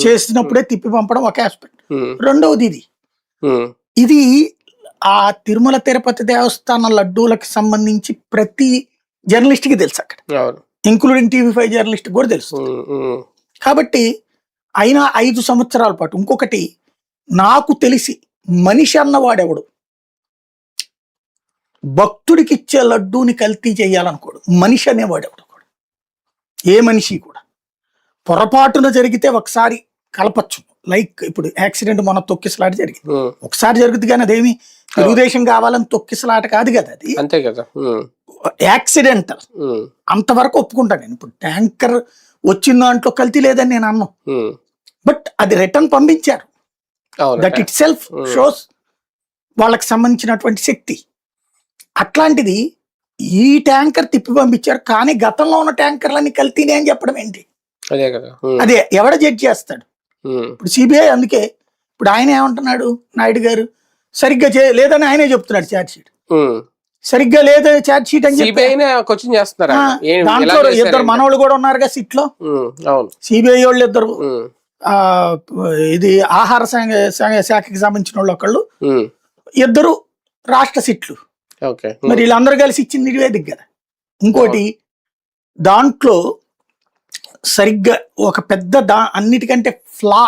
చేసినప్పుడే తిప్పి పంపడం ఒక ఆస్పెక్ట్. రెండవది ఇది ఆ తిరుమల తిరుపతి దేవస్థానం లడ్డూలకు సంబంధించి ప్రతి జర్నలిస్ట్ కి తెలుసు అక్కడ, ఇంక్లూడింగ్ TV5 జర్నలిస్ట్ కూడా తెలుసు. కాబట్టి అయినా 5 సంవత్సరాల పాటు ఇంకొకటి నాకు తెలిసి మనిషి అన్నవాడెవడు భక్తుడికి ఇచ్చే లడ్డూని కల్తీ చేయాలనుకోడు. మనిషి అనేవాడెవడు కూడా, ఏ మనిషి కూడా పొరపాటున జరిగితే ఒకసారి కలపచ్చు. లైక్ ఇప్పుడు యాక్సిడెంట్ మన తొక్కిసలాట జరిగింది, ఒకసారి జరుగుతుంది కానీ అదేమి తెలుగుదేశం కావాలని తొక్కిసలాట కాదు కదా, అది అంతే కదా, యాక్సిడెంటల్. అంతవరకు ఒప్పుకుంటాను నేను. ఇప్పుడు ట్యాంకర్ వచ్చిన దాంట్లో కల్తీ లేదని నేను అన్నాను, బట్ అది రిటర్న్ పంపించారు. దట్ ఇట్ సెల్ఫ్ షోస్ వాళ్ళకి సంబంధించినటువంటి శక్తి. అట్లాంటిది ఈ ట్యాంకర్ తిప్పి పంపించారు, కానీ గతంలో ఉన్న ట్యాంకర్లన్నీ కల్తీనే అని చెప్పడం ఏంటి? అదే ఎవడ జడ్జి చేస్తాడు? ఇప్పుడు సిబిఐ. అందుకే ఇప్పుడు ఆయన ఏమంటున్నాడు, నాయుడు గారు సరిగ్గా లేదని ఆయనే చెప్తున్నాడు. ఛార్జ్ షీట్ సరిగ్గా లేదు, ఛార్జ్ షీట్ అని చెప్పి దాంట్లో 2 మనవాళ్ళు కూడా ఉన్నారుగా సిట్ లో. సిబిఐ వాళ్ళు 2, ఇది ఆహార శాఖకి సంబంధించిన వాళ్ళు ఒకళ్ళు, 2 రాష్ట్ర సిట్లు. మరి వీళ్ళందరూ కలిసి ఇచ్చింది నివేదిక కదా. ఇంకోటి దాంట్లో సరిగ్గా ఒక పెద్ద అన్నిటికంటే ఫ్లా